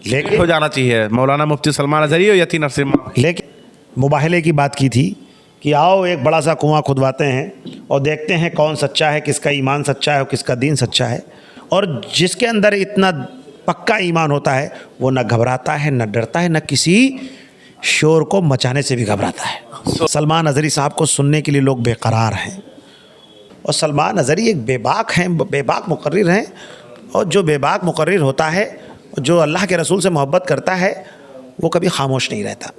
लेकिन हो जाना चाहिए मौलाना मुफ्ती सलमान अजहरी और यती नरसिम्हा। लेकिन मुबाहले की बात की थी कि आओ एक बड़ा सा कुआं खुदवाते हैं और देखते हैं कौन सच्चा है, किसका ईमान सच्चा है और किसका दीन सच्चा है। और जिसके अंदर इतना पक्का ईमान होता है वो न घबराता है, न डरता है, न किसी शोर को मचाने से भी घबराता है। सलमान अजहरी साहब को सुनने के लिए लोग बेकरार हैं और सलमान अजहरी एक बेबाक हैं, बेबाक मुकर्रिर हैं। और जो बेबाक मुकर्रिर होता है, जो अल्लाह के रसूल से मोहब्बत करता है, वो कभी खामोश नहीं रहता।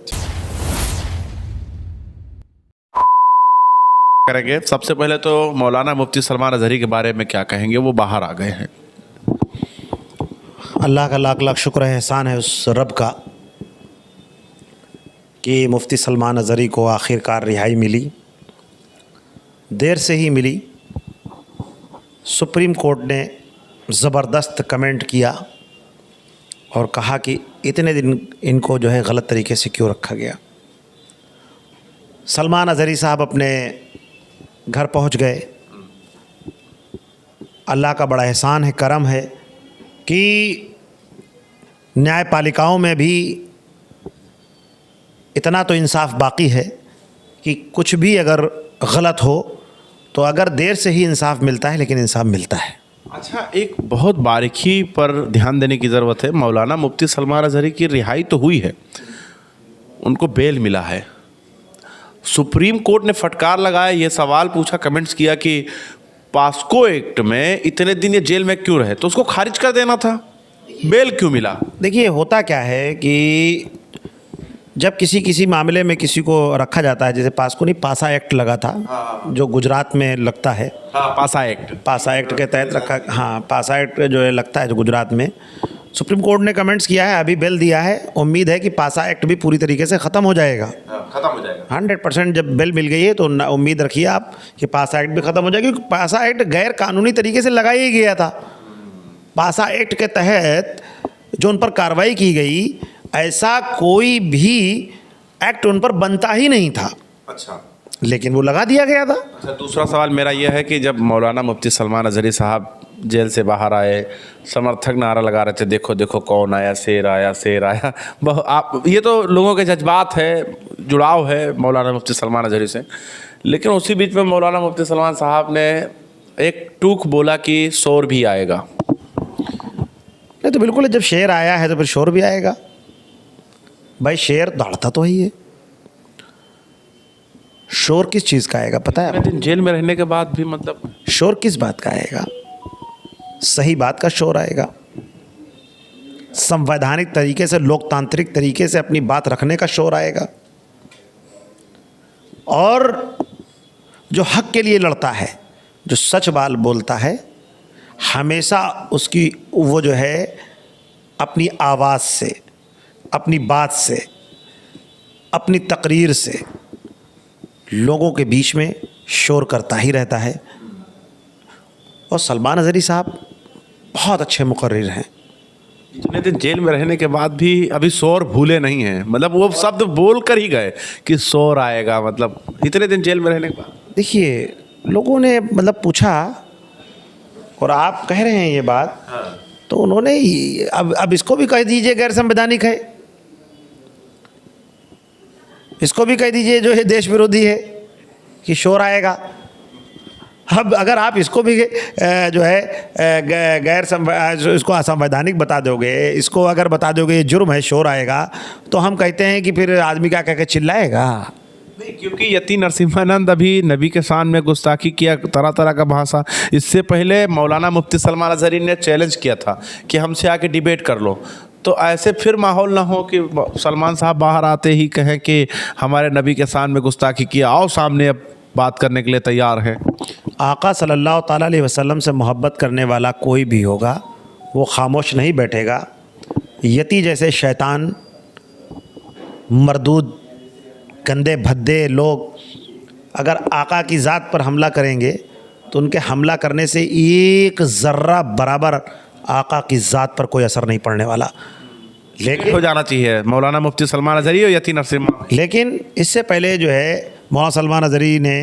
करेंगे। सबसे पहले तो मौलाना मुफ्ती सलमान अजहरी के बारे में क्या कहेंगे? वो बाहर आ गए हैं। अल्लाह का लाख लाख शुक्र है, एहसान है उस रब का कि मुफ्ती सलमान अजहरी को आखिरकार रिहाई मिली। देर से ही मिली। सुप्रीम कोर्ट ने ज़बरदस्त कमेंट किया और कहा कि इतने दिन इनको जो है गलत तरीके से क्यों रखा गया। सलमान अजहरी साहब अपने घर पहुंच गए। अल्लाह का बड़ा एहसान है, करम है कि न्यायपालिकाओं में भी इतना तो इंसाफ बाकी है कि कुछ भी अगर गलत हो तो अगर देर से ही इंसाफ मिलता है, लेकिन इंसाफ मिलता है। अच्छा, एक बहुत बारीकी पर ध्यान देने की ज़रूरत है। मौलाना मुफ्ती सलमान अजहरी की रिहाई तो हुई है, उनको बेल मिला है। सुप्रीम कोर्ट ने फटकार लगाया, ये सवाल पूछा, कमेंट्स किया कि पास्को एक्ट में इतने दिन ये जेल में क्यों रहे, तो उसको खारिज कर देना था, बेल क्यों मिला? देखिए होता क्या है कि जब किसी मामले में किसी को रखा जाता है, जैसे पास्को नहीं, पासा एक्ट लगा था, जो गुजरात में लगता है। पासा एक्ट के तहत रखा। हाँ, पासा एक्ट जो है लगता है जो गुजरात में। सुप्रीम कोर्ट ने कमेंट्स किया है, अभी बेल दिया है। उम्मीद है कि पासा एक्ट भी पूरी तरीके से ख़त्म हो जाएगा। 100% जब बेल मिल गई है तो उम्मीद रखिए आप कि पासा एक्ट भी ख़त्म हो जाएगा, क्योंकि पासा एक्ट गैर कानूनी तरीके से लगाया ही गया था। पासा एक्ट के तहत जो उन पर कार्रवाई की गई, ऐसा कोई भी एक्ट उन पर बनता ही नहीं था। अच्छा, लेकिन वो लगा दिया गया था। अच्छा, दूसरा सवाल मेरा यह है कि जब मौलाना मुफ्ती सलमान अजहरी साहब जेल से बाहर आए, समर्थक नारा लगा रहे थे, देखो देखो कौन आया, शेर आया, शेर आया। आप ये तो लोगों के जज्बात है, जुड़ाव है मौलाना मुफ्ती सलमान अजहरी से। लेकिन उसी बीच में मौलाना मुफ्ती सलमान साहब ने एक टूक बोला कि शोर भी आएगा। नहीं तो बिल्कुल, जब शेर आया है तो फिर शोर भी आएगा। भाई शेर दौड़ता तो ही है, शोर किस चीज़ का आएगा पता है? दिन जेल में रहने के बाद भी मतलब शोर किस बात का आएगा? सही बात का शोर आएगा, संवैधानिक तरीके से, लोकतांत्रिक तरीके से अपनी बात रखने का शोर आएगा। और जो हक के लिए लड़ता है, जो सच बात बोलता है, हमेशा उसकी वो जो है अपनी आवाज़ से, अपनी बात से, अपनी तकरीर से लोगों के बीच में शोर करता ही रहता है। और सलमान अजहरी साहब बहुत अच्छे मुकर्रिर हैं। इतने दिन जेल में रहने के बाद भी अभी शोर भूले नहीं हैं, मतलब वो शब्द बोल कर ही गए कि शोर आएगा। मतलब इतने दिन जेल में रहने के बाद देखिए लोगों ने मतलब पूछा और आप कह रहे हैं ये बात। तो उन्होंने अब इसको भी कह दीजिए गैर संवैधानिक है, इसको भी कह दीजिए जो है देश विरोधी है कि शोर आएगा। अब अगर आप इसको भी जो है इसको असंवैधानिक बता दोगे, इसको अगर बता दोगे ये जुर्म है, शोर आएगा, तो हम कहते हैं कि फिर आदमी क्या कह के चिल्लाएगा? नहीं, क्योंकि यती नरसिम्हानंद अभी नबी के शान में गुस्ताखी किया, तरह तरह का भाषा। इससे पहले मौलाना मुफ्ती सलमान अजहरी ने चैलेंज किया था कि हमसे आके डिबेट कर लो। तो ऐसे फिर माहौल ना हो कि सलमान साहब बाहर आते ही कहें कि हमारे नबी के शान में गुस्ताखी किया, आओ सामने अब बात करने के लिए तैयार हैं। आका सल्लल्लाहु ताला अलैहि वसल्लम से मोहब्बत करने वाला कोई भी होगा वो खामोश नहीं बैठेगा। यती जैसे शैतान, मरदूद, गंदे भद्दे लोग अगर आका की ज़ात पर हमला करेंगे तो उनके हमला करने से एक ज़र्रा बराबर आका की ज़ात पर कोई असर नहीं पड़ने वाला। लेकिन हो जाना चाहिए मौलाना मुफ्ती सलमान अजहरी और यती नरसिम्हा। लेकिन इससे पहले जो है मौलाना सलमान अजहरी ने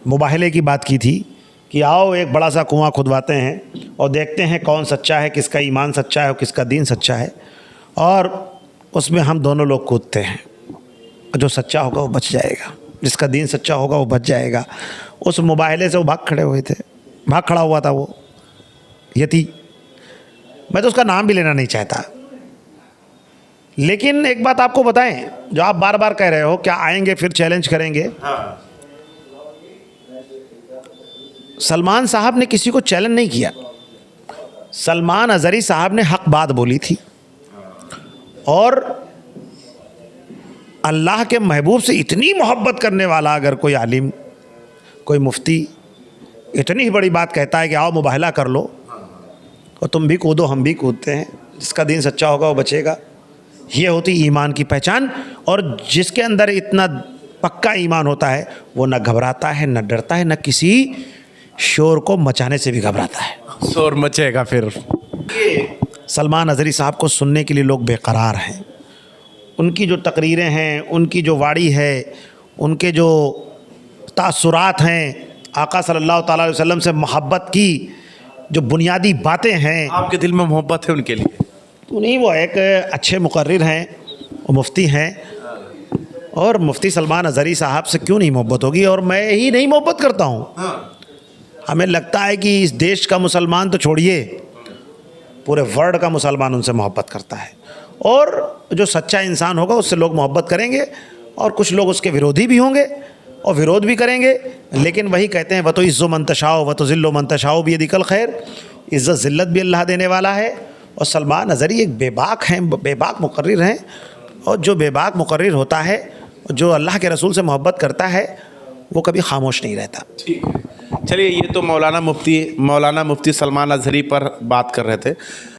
मुबाहले की बात की थी कि आओ एक बड़ा सा कुआं खुदवाते हैं और देखते हैं कौन सच्चा है, किसका ईमान सच्चा है और किसका दीन सच्चा है। और उसमें हम दोनों लोग कूदते हैं। जो सच्चा होगा वो बच जाएगा, जिसका दीन सच्चा होगा वो बच जाएगा। उस मुबाहले से वो भाग खड़ा हुआ था वो यती। मैं तो उसका नाम भी लेना नहीं चाहता। लेकिन एक बात आपको बताएं, जो आप बार बार कह रहे हो क्या आएंगे फिर चैलेंज करेंगे, सलमान साहब ने किसी को चैलेंज नहीं किया। सलमान अज़हरी साहब ने हक बात बोली थी और अल्लाह के महबूब से इतनी मोहब्बत करने वाला अगर कोई आलिम, कोई मुफ्ती इतनी ही बड़ी बात कहता है कि आओ मुबाहला कर लो और तुम भी कूदो हम भी कूदते हैं, जिसका दीन सच्चा होगा वो बचेगा, ये होती ईमान की पहचान। और जिसके अंदर इतना पक्का ईमान होता है वो न घबराता है, न डरता है, न किसी शोर को मचाने से भी घबराता है। शोर मचेगा फिर। सलमान अज़हरी साहब को सुनने के लिए लोग बेकरार हैं। उनकी जो तकरीरें हैं, उनकी जो वाड़ी है, उनके जो तासुरात हैं, आका सल्लल्लाहु ताला अलैहि वसल्लम से मोहब्बत की जो बुनियादी बातें हैं, आपके दिल में मोहब्बत है उनके लिए? उन्हीं वो एक अच्छे मुकर्रिर हैं, वो मुफ्ती हैं। और मुफ्ती सलमान अज़हरी साहब से क्यों नहीं मोहब्बत होगी, और मैं ही नहीं मोहब्बत करता हूँ। हमें लगता है कि इस देश का मुसलमान तो छोड़िए, पूरे वर्ल्ड का मुसलमान उनसे मोहब्बत करता है। और जो सच्चा इंसान होगा उससे लोग मोहब्बत करेंगे, और कुछ लोग उसके विरोधी भी होंगे और विरोध भी करेंगे। लेकिन वही कहते हैं, व तो इज़्ज़ो मन तशाओ व तो ज़िल्लो मन तशाओ बियदिकल खैर, इज़्ज़त ज़िल्लत भी अल्लाह देने वाला है। और सलमान अज़हरी एक बेबाक हैं, बेबाक मुकर्रिर हैं। और जो बेबाक मुकर्रिर होता है, जो अल्लाह के रसूल से मोहब्बत करता है, वो कभी खामोश नहीं रहता। ठीक है, चलिए, ये तो मौलाना मुफ्ती सलमान अज़हरी पर बात कर रहे थे।